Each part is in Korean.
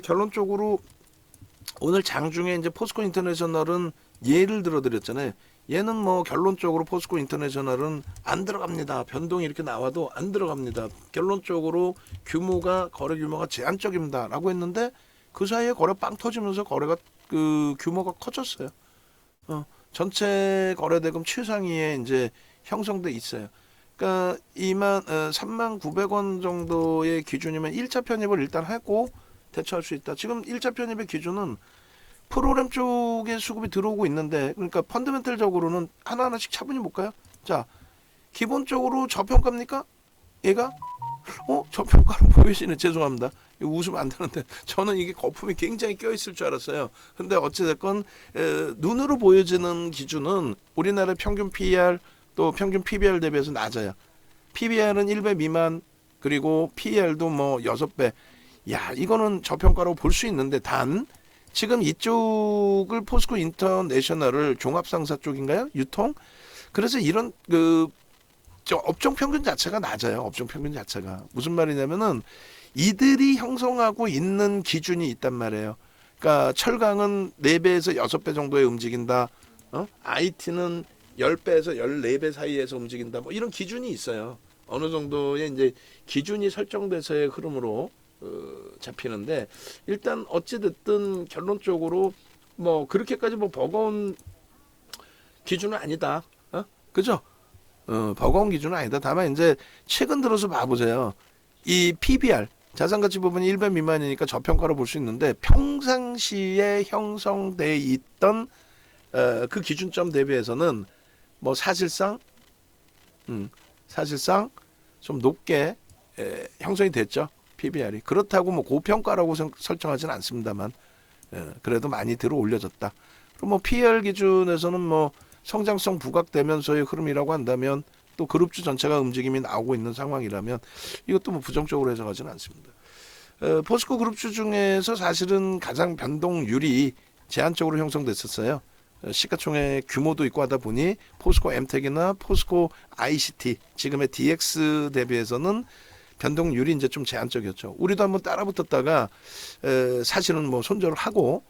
결론적으로 오늘 장중에 이제 포스코 인터내셔널은 예를 들어 드렸잖아요. 얘는 뭐 결론적으로 포스코 인터내셔널은 안 들어갑니다. 변동이 이렇게 나와도 안 들어갑니다. 결론적으로 거래 규모가 제한적입니다라고 했는데 그 사이에 거래 빵 터지면서 거래가 그 규모가 커졌어요. 전체 거래대금 최상위에 이제 형성돼 있어요. 그러니까 39,000원 정도의 기준이면 1차 편입을 일단 하고 대처할 수 있다. 지금 1차 편입의 기준은 프로그램 쪽에 수급이 들어오고 있는데, 그러니까 펀더멘털적으로는 하나하나씩 차분히 볼까요? 자, 기본적으로 저평가입니까? 얘가? 저평가로 보이시네. 죄송합니다. 이거 웃으면 안 되는데 저는 이게 거품이 굉장히 껴있을 줄 알았어요. 근데 어찌됐건 눈으로 보여지는 기준은 우리나라 평균 PER 또 평균 PBR 대비해서 낮아요. PBR은 1배 미만, 그리고 PER도 뭐 6배. 야, 이거는 저평가로 볼 수 있는데, 단 지금 이쪽을 포스코 인터내셔널을 종합상사 쪽인가요? 유통? 그래서 이런 업종 평균 자체가 낮아요. 업종 평균 자체가. 무슨 말이냐면은 이들이 형성하고 있는 기준이 있단 말이에요. 그러니까 철강은 4배에서 6배 정도에 움직인다. IT는 10배에서 14배 사이에서 움직인다. 뭐 이런 기준이 있어요. 어느 정도의 이제 기준이 설정돼서의 흐름으로 잡히는데, 일단 어찌 됐든 결론적으로 뭐 그렇게까지 뭐 버거운 기준은 아니다. 그죠? 버거운 기준은 아니다. 다만 이제 최근 들어서 봐보세요. 이 PBR 자산가치 부분이 1배 미만이니까 저평가로 볼 수 있는데, 평상시에 형성돼 있던 그 기준점 대비해서는 뭐 사실상 좀 높게 형성이 됐죠. PBR이. 그렇다고 뭐 고평가라고 설정하지는 않습니다만, 그래도 많이 들어 올려졌다. 그럼 뭐 PER 기준에서는 뭐 성장성 부각되면서의 흐름이라고 한다면, 또 그룹주 전체가 움직임이 나오고 있는 상황이라면 이것도 뭐 부정적으로 해석하지는 않습니다. 포스코 그룹주 중에서 사실은 가장 변동률이 제한적으로 형성됐었어요. 시가총액 규모도 있고 하다 보니 포스코 엠텍이나 포스코 ICT, 지금의 DX 대비해서는 변동률이 이제 좀 제한적이었죠. 우리도 한번 따라붙었다가 사실은 뭐 손절을 하고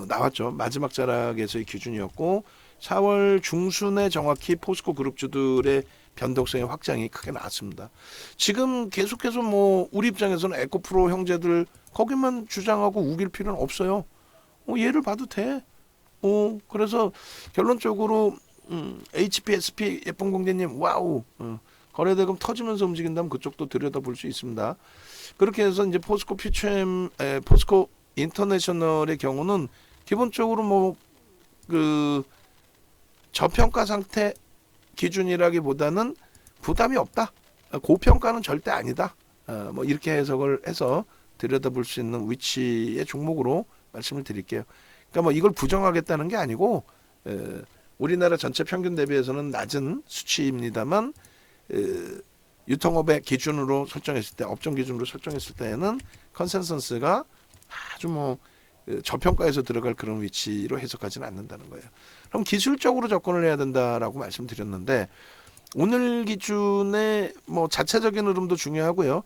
나왔죠. 마지막 자락에서의 기준이었고, 4월 중순에 정확히 포스코 그룹주들의 변동성의 확장이 크게 나왔습니다. 지금 계속해서 뭐 우리 입장에서는 에코프로 형제들 거기만 주장하고 우길 필요는 없어요. 얘를 봐도 돼. 그래서 결론적으로 HPSP 예쁜 공대님 와우. 거래대금 터지면서 움직인다면 그쪽도 들여다볼 수 있습니다. 그렇게 해서 이제 포스코 퓨처엠, 포스코 인터내셔널의 경우는 기본적으로 뭐 저평가 상태 기준이라기보다는 부담이 없다. 고평가는 절대 아니다. 뭐 이렇게 해석을 해서 들여다볼 수 있는 위치의 종목으로 말씀을 드릴게요. 그러니까 뭐 이걸 부정하겠다는 게 아니고, 우리나라 전체 평균 대비해서는 낮은 수치입니다만, 유통업의 기준으로 설정했을 때, 업종 기준으로 설정했을 때에는 컨센서스가 아주 뭐 저평가에서 들어갈 그런 위치로 해석하지는 않는다는 거예요. 그럼 기술적으로 접근을 해야 된다라고 말씀드렸는데, 오늘 기준의 뭐 자체적인 흐름도 중요하고요.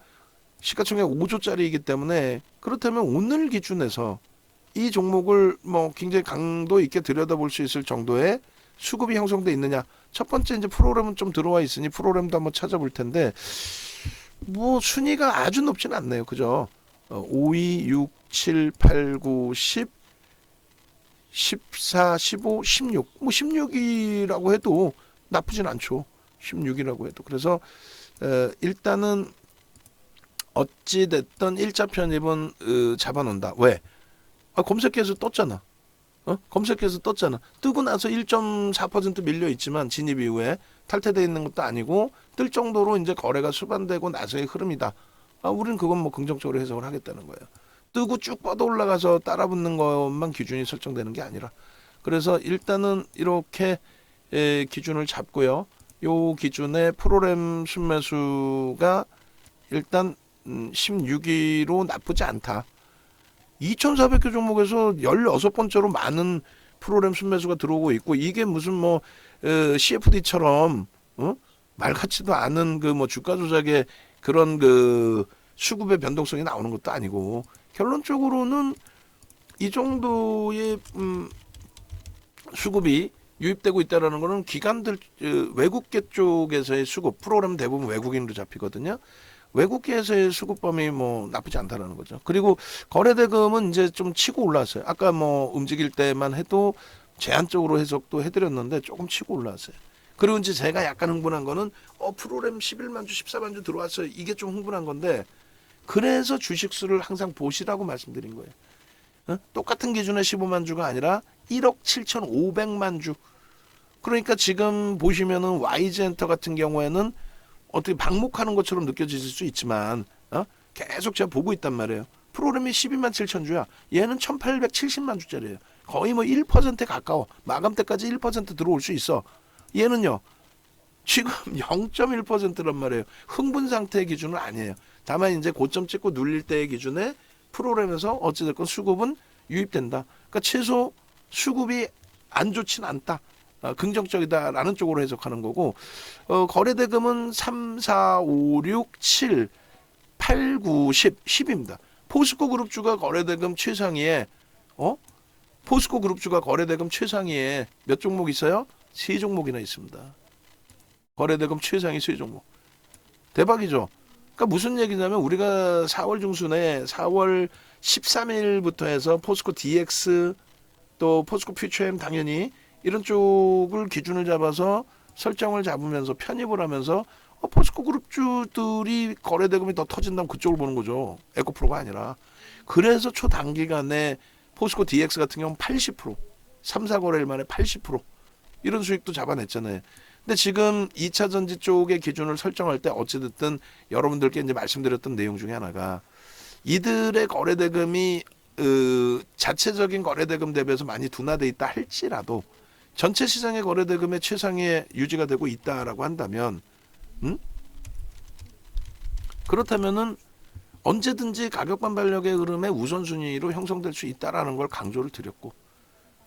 시가총액 5조짜리이기 때문에, 그렇다면 오늘 기준에서 이 종목을 뭐 굉장히 강도 있게 들여다볼 수 있을 정도의 수급이 형성돼 있느냐. 첫 번째 이제 프로그램은 좀 들어와 있으니 프로그램도 한번 찾아볼 텐데, 뭐 순위가 아주 높지는 않네요. 그죠? 5, 2, 6, 7, 8, 9, 10, 14, 15, 16. 뭐 16이라고 해도 나쁘진 않죠. 16이라고 해도. 그래서 일단은 어찌 됐든 1차 편입은 잡아놓는다. 왜? 검색해서 떴잖아. 검색해서 떴잖아. 뜨고 나서 1.4% 밀려 있지만 진입 이후에 탈퇴되어 있는 것도 아니고, 뜰 정도로 이제 거래가 수반되고 나서의 흐름이다. 우리는 그건 뭐 긍정적으로 해석을 하겠다는 거예요. 뜨고 쭉 뻗어 올라가서 따라붙는 것만 기준이 설정되는 게 아니라. 그래서 일단은 이렇게 기준을 잡고요. 요 기준의 프로그램 순매수가 일단 16위로 나쁘지 않다. 2,400개 종목에서 16번째로 많은 프로그램 순매수가 들어오고 있고, 이게 무슨 뭐 CFD처럼 말 같지도 않은 그 뭐 주가 조작의 그런 그 수급의 변동성이 나오는 것도 아니고, 결론적으로는 이 정도의 수급이 유입되고 있다라는 거는 기관들 외국계 쪽에서의 수급 프로그램 대부분 외국인으로 잡히거든요. 외국계에서의 수급 범위 뭐 나쁘지 않다라는 거죠. 그리고 거래대금은 이제 좀 치고 올라왔어요. 아까 뭐 움직일 때만 해도 제한적으로 해석도 해드렸는데 조금 치고 올라왔어요. 그리고 이제 제가 약간 흥분한 거는 프로그램 11만 주, 14만 주 들어왔어요. 이게 좀 흥분한 건데 그래서 주식수를 항상 보시라고 말씀드린 거예요. 똑같은 기준의 15만 주가 아니라 1억 7,500만 주. 그러니까 지금 보시면은 YG엔터 같은 경우에는 어떻게 방목하는 것처럼 느껴질 수 있지만 계속 제가 보고 있단 말이에요. 프로그램이 12만 7천 주야. 얘는 1870만 주짜리예요. 거의 뭐 1%에 가까워. 마감 때까지 1% 들어올 수 있어. 얘는요. 지금 0.1%란 말이에요. 흥분 상태의 기준은 아니에요. 다만 이제 고점 찍고 눌릴 때의 기준에 프로그램에서 어찌됐건 수급은 유입된다. 그러니까 최소 수급이 안 좋진 않다. 긍정적이다라는 쪽으로 해석하는 거고 거래대금은 3, 4, 5, 6, 7, 8, 9, 10, 10입니다. 포스코 그룹주가 거래대금 최상위에 포스코 그룹주가 거래대금 최상위에 몇 종목 있어요? 3종목이나 있습니다. 거래대금 최상위 3종목. 대박이죠. 그러니까 무슨 얘기냐면 우리가 4월 중순에 4월 13일부터 해서 포스코 DX 또 포스코 퓨처엠 당연히 이런 쪽을 기준을 잡아서 설정을 잡으면서 편입을 하면서 포스코 그룹주들이 거래대금이 더 터진다면 그쪽을 보는 거죠. 에코프로가 아니라. 그래서 초단기간에 포스코 DX 같은 경우는 80%, 3, 4거래일 만에 80% 이런 수익도 잡아냈잖아요. 근데 지금 2차 전지 쪽의 기준을 설정할 때 어찌됐든 여러분들께 이제 말씀드렸던 내용 중에 하나가 이들의 거래대금이 자체적인 거래대금 대비해서 많이 둔화돼 있다 할지라도 전체 시장의 거래대금의 최상위에 유지가 되고 있다라고 한다면 그렇다면은 언제든지 가격 반발력의 흐름의 우선순위로 형성될 수 있다라는 걸 강조를 드렸고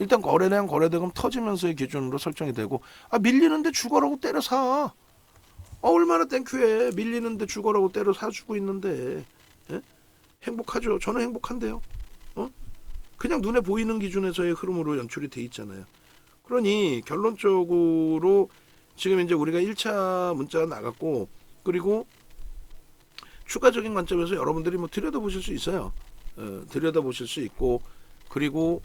일단 거래량 거래대금 터지면서의 기준으로 설정이 되고 밀리는데 죽어라고 때려 사. 얼마나 땡큐해. 밀리는데 죽어라고 때려 사주고 있는데 행복하죠. 저는 행복한데요. 그냥 눈에 보이는 기준에서의 흐름으로 연출이 돼 있잖아요. 그러니 결론적으로 지금 이제 우리가 1차 문자가 나갔고 그리고 추가적인 관점에서 여러분들이 뭐 들여다보실 수 있어요. 들여다보실 수 있고 그리고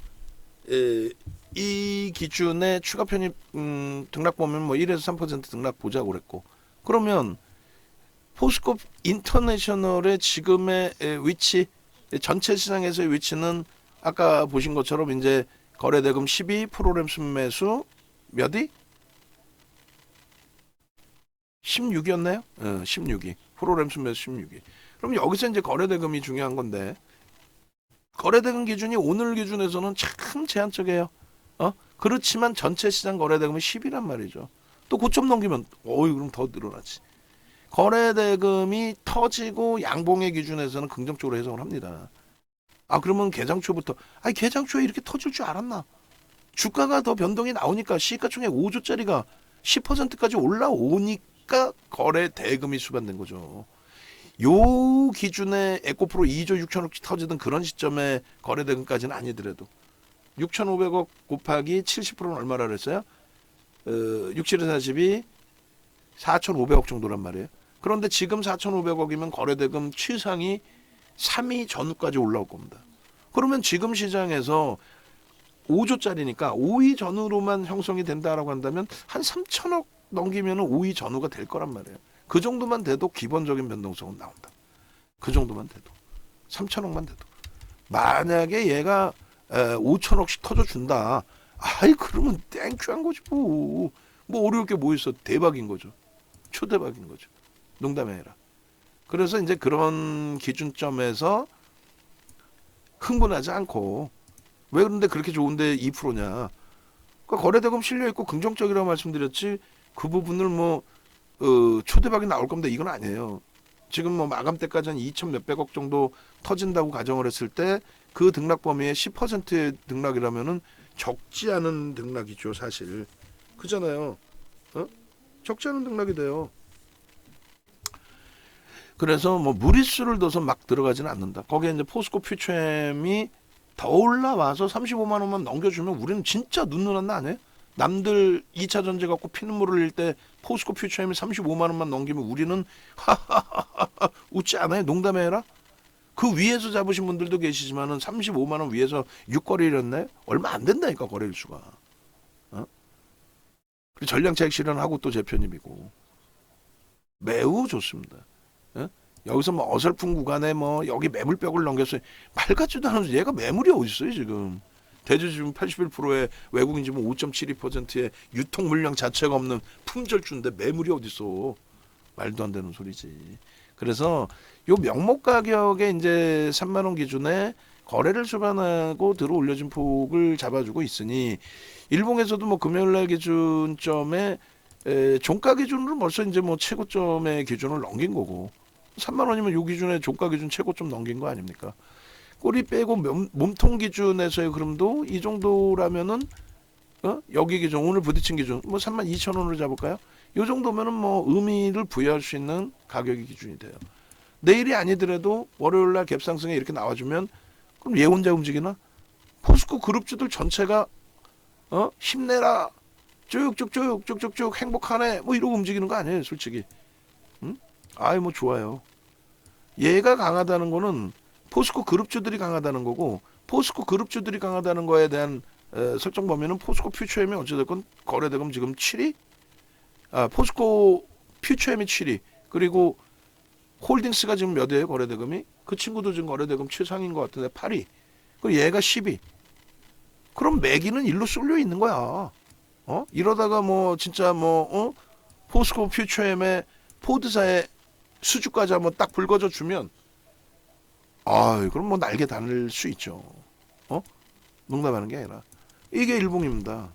이 기준에 추가 편입 등락 보면 뭐 1에서 3% 등락 보자고 그랬고 그러면 포스코 인터내셔널의 지금의 위치 전체 시장에서의 위치는 아까 보신 것처럼 이제 거래대금 12 프로그램 순매수 몇이? 16이었나요? 16이 프로그램 순매수 16이 그럼 여기서 이제 거래대금이 중요한 건데 거래대금 기준이 오늘 기준에서는 참 제한적이에요. 그렇지만 전체 시장 거래대금은 10이란 말이죠. 또 고점 넘기면 그럼 더 늘어나지. 거래대금이 터지고 양봉의 기준에서는 긍정적으로 해석을 합니다. 그러면 개장초부터 개장초에 이렇게 터질 줄 알았나? 주가가 더 변동이 나오니까 시가총액 5조짜리가 10%까지 올라오니까 거래대금이 수반된 거죠. 요 기준에 에코프로 2조 6천억씩 터지던 그런 시점에 거래대금까지는 아니더라도 6,500억 곱하기 70%는 얼마라 그랬어요? 6, 7, 40이 4,500억 정도란 말이에요. 그런데 지금 4,500억이면 거래대금 최상위 3위 전후까지 올라올 겁니다. 그러면 지금 시장에서 5조짜리니까 5위 전후로만 형성이 된다라고 한다면 한 3천억 넘기면 5위 전후가 될 거란 말이에요. 그 정도만 돼도 기본적인 변동성은 나온다. 그 정도만 돼도 3천억만 돼도 만약에 얘가 5천억씩 터져준다. 그러면 땡큐한 거지 뭐 어려울 게 뭐 있어. 대박인 거죠. 초대박인 거죠. 농담이 아니라. 그래서 이제 그런 기준점에서 흥분하지 않고 왜 그런데 그렇게 좋은데 2%냐. 그러니까 거래대금 실려있고 긍정적이라고 말씀드렸지 그 부분을 뭐 초대박이 나올 겁니다. 이건 아니에요. 지금 뭐 마감 때까지 한 2천 몇백억 정도 터진다고 가정을 했을 때 그 등락 범위의 10%의 등락이라면은 적지 않은 등락이죠, 사실. 그잖아요. 적지 않은 등락이 돼요. 그래서 뭐 무리수를 둬서 막 들어가지는 않는다. 거기에 이제 포스코 퓨처엠이 더 올라와서 35만 원만 넘겨주면 우리는 진짜 눈누난 나 아니에요? 남들 2차 전지 갖고 피눈물을 흘릴 때 포스코 퓨처엠이 35만 원만 넘기면 우리는 하하하하 웃지 않아요? 농담해 해라. 그 위에서 잡으신 분들도 계시지만은 35만 원 위에서 6거래일이었나요? 얼마 안 된다니까 거래일수가. 어? 그리고 전량차익 실현하고 또 재편입이고 매우 좋습니다. 어? 여기서 뭐 어설픈 구간에 뭐 여기 매물벽을 넘겼어요. 말 같지도 않으면서 얘가 매물이 어디 있어요 지금. 대주 지금 81%의 외국인 지분 5.72%의 유통 물량 자체가 없는 품절주인데 매물이 어디 있어. 말도 안 되는 소리지. 그래서 요 명목 가격에 이제 3만 원 기준에 거래를 수반하고 들어 올려진 폭을 잡아주고 있으니 일봉에서도 뭐 금요일 날 기준점에 종가 기준으로 벌써 이제 뭐 최고점의 기준을 넘긴 거고 3만 원이면 요 기준에 종가 기준 최고점 넘긴 거 아닙니까? 꼬리 빼고 몸통 기준에서의 흐름도 이 정도라면은 여기 기준 오늘 부딪힌 기준 뭐 3만 2천 원으로 잡을까요? 이 정도면은 뭐 의미를 부여할 수 있는 가격이 기준이 돼요. 내일이 아니더라도 월요일 날 갭상승에 이렇게 나와주면 그럼 얘 혼자 움직이나? 포스코 그룹주들 전체가 힘내라 쭉쭉쭉쭉쭉쭉 행복하네 뭐 이러고 움직이는 거 아니에요 솔직히. 응? 아이 뭐 좋아요. 얘가 강하다는 거는 포스코 그룹주들이 강하다는 거고 포스코 그룹주들이 강하다는 거에 대한 설정 범위는 포스코 퓨처엠이 어찌됐건 거래대금 지금 7위? 포스코 퓨처엠이 7위 그리고 홀딩스가 지금 몇 위에요 거래대금이? 그 친구도 지금 거래대금 최상인 것 같은데 8위 그리고 얘가 10위 그럼 매기는 일로 쏠려 있는 거야. 이러다가 뭐 진짜 뭐 포스코 퓨처엠의 포드사의 수주까지 한번 딱 불거져 주면 그럼 뭐 날개 달릴 수 있죠. 농담하는 게 아니라 이게 일봉입니다.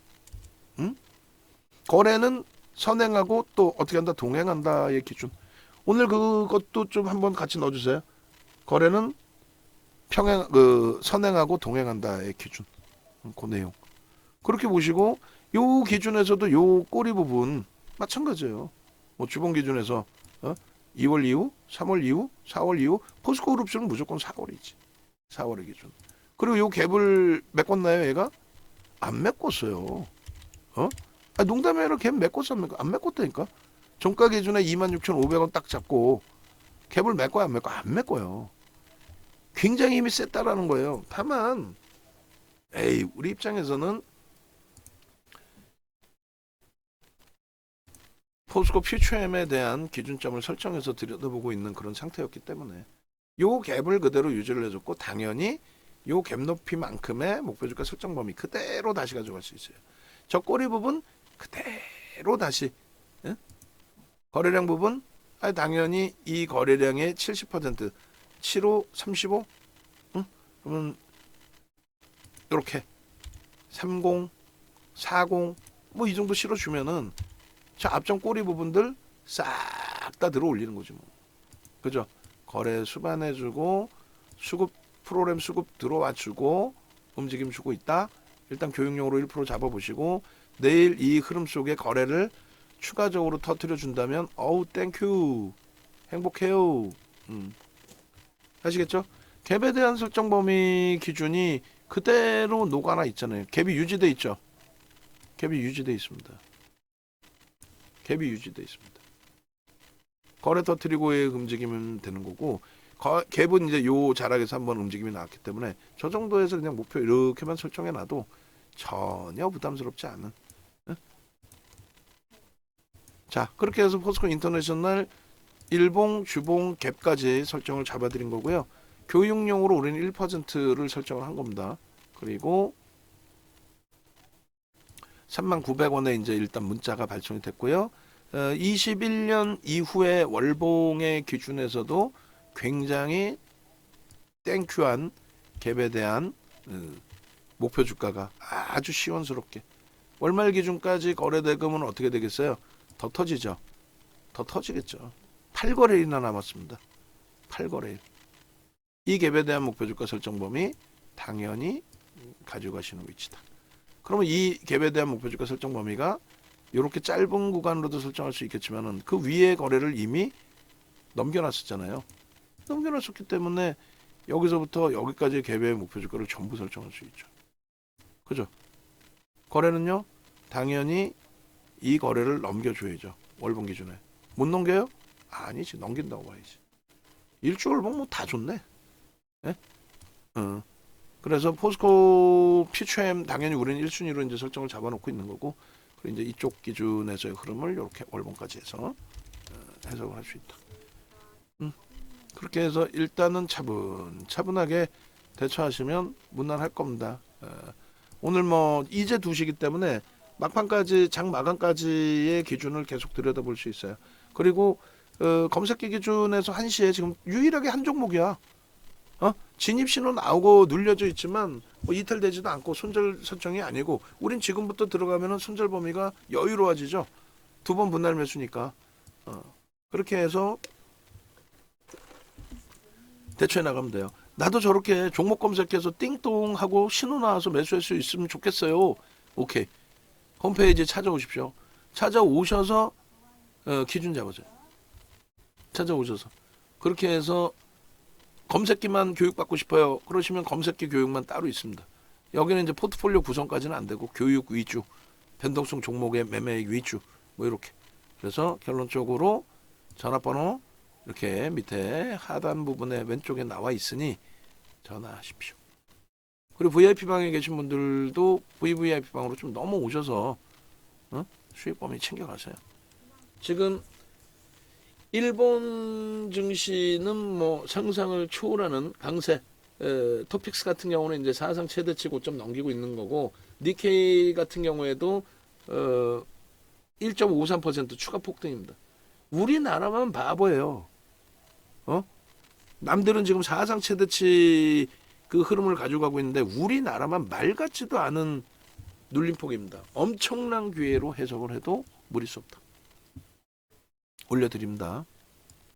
응? 거래는 선행하고 또 어떻게 한다 동행한다의 기준. 오늘 그것도 좀 한번 같이 넣어주세요. 거래는 선행하고 동행한다의 기준. 그 내용. 그렇게 보시고 요 기준에서도 요 꼬리 부분 마찬가지예요. 뭐 주봉 기준에서 2월 이후, 3월 이후, 4월 이후 포스코 그룹주는 무조건 4월이지. 4월의 기준. 그리고 요 갭을 메꿨나요 얘가? 안 메꿨어요. 농담이 아니라 갭 메꿨어 안 메꿨다니까. 종가 기준에 26,500원 딱 잡고 갭을 메꿔야 안 메꿔? 안 메꿔요. 굉장히 힘이 셌다라는 거예요. 다만 우리 입장에서는 포스코 퓨처엠에 대한 기준점을 설정해서 들여다보고 있는 그런 상태였기 때문에 요 갭을 그대로 유지를 해줬고 당연히 요 갭 높이만큼의 목표주가 설정 범위 그대로 다시 가져갈 수 있어요. 저 꼬리 부분 그대로 다시 거래량 부분 당연히 이 거래량의 70% 75, 35 그러면 이렇게 30, 40 뭐 이 정도 실어주면은 저 앞전 꼬리 부분들 싹 다 들어 올리는 거지 뭐. 그죠? 거래 수반해주고 수급 프로그램 수급 들어와주고 움직임 주고 있다. 일단 교육용으로 1% 잡아보시고 내일 이 흐름 속에 거래를 추가적으로 터트려 준다면 어우 땡큐 행복해요. 아시겠죠? 갭에 대한 설정 범위 기준이 그대로 녹아나 있잖아요. 갭이 유지돼 있죠. 갭이 유지돼 있습니다. 갭이 유지돼 있습니다. 거래 터트리고의 움직이면 되는 거고 갭은 이제 요 자락에서 한번 움직임이 나왔기 때문에 저 정도에서 그냥 목표 이렇게만 설정해 놔도 전혀 부담스럽지 않은. 자 그렇게 해서 포스코 인터내셔널 일봉 주봉 갭까지 설정을 잡아드린 거고요. 교육용으로 우리는 1%를 설정을 한 겁니다. 그리고 39,000원에 이제 일단 문자가 발송이 됐고요. 21년 이후의 월봉의 기준에서도 굉장히 땡큐한 갭에 대한 목표 주가가 아주 시원스럽게 월말 기준까지 거래대금은 어떻게 되겠어요? 더 터지죠. 더 터지겠죠. 8거래일이나 남았습니다. 8거래일. 이 갭에 대한 목표 주가 설정 범위 당연히 가져가시는 위치다. 그러면 이 갭에 대한 목표 주가 설정 범위가 이렇게 짧은 구간으로도 설정할 수 있겠지만은 그 위의 거래를 이미 넘겨놨었잖아요. 넘겨놨었기 때문에 여기서부터 여기까지의 갭의 목표 주가를 전부 설정할 수 있죠. 그죠? 거래는요, 당연히 이 거래를 넘겨줘야죠. 월봉 기준에. 못 넘겨요? 아니지, 넘긴다고 봐야지. 일주 월봉 뭐 다 좋네. 예? 그래서 포스코 피처엠 당연히 우리는 1순위로 이제 설정을 잡아놓고 있는 거고, 그리고 이제 이쪽 기준에서의 흐름을 이렇게 월봉까지 해서 해석을 할 수 있다. 그렇게 해서 일단은 차분하게 대처하시면 무난할 겁니다. 오늘 뭐 이제 2시기 때문에 막판까지 장 마감까지의 기준을 계속 들여다볼 수 있어요. 그리고 검색기 기준에서 1시에 지금 유일하게 한 종목이야. 진입 신호 나오고 눌려져 있지만 뭐 이탈 되지도 않고 손절 설정이 아니고, 우린 지금부터 들어가면은 손절 범위가 여유로워지죠. 2번 분할 매수니까. 그렇게 해서 대처해 나가면 돼요. 나도 저렇게 종목 검색해서 띵동하고 신호 나와서 매수할 수 있으면 좋겠어요. 오케이. 홈페이지 찾아오십시오. 찾아오셔서 기준 잡으세요. 찾아오셔서. 그렇게 해서 검색기만 교육받고 싶어요. 그러시면 검색기 교육만 따로 있습니다. 여기는 이제 포트폴리오 구성까지는 안 되고 교육 위주, 변동성 종목의 매매 위주, 뭐 이렇게. 그래서 결론적으로 전화번호 이렇게 밑에 하단 부분에 왼쪽에 나와 있으니 전화하십시오. 그리고 VIP 방에 계신 분들도 VVIP 방으로 좀 넘어오셔서 수익 범위 챙겨가세요. 지금 일본 증시는 뭐 상상을 초월하는 강세, 토픽스 같은 경우는 이제 사상 최대치 고점 넘기고 있는 거고, 니케이 같은 경우에도 1.53% 추가 폭등입니다. 우리나라만 바보예요. 남들은 지금 사상 최대치 그 흐름을 가져가고 있는데 우리나라만 말 같지도 않은 눌림폭입니다. 엄청난 기회로 해석을 해도 무리 수 없다. 올려드립니다.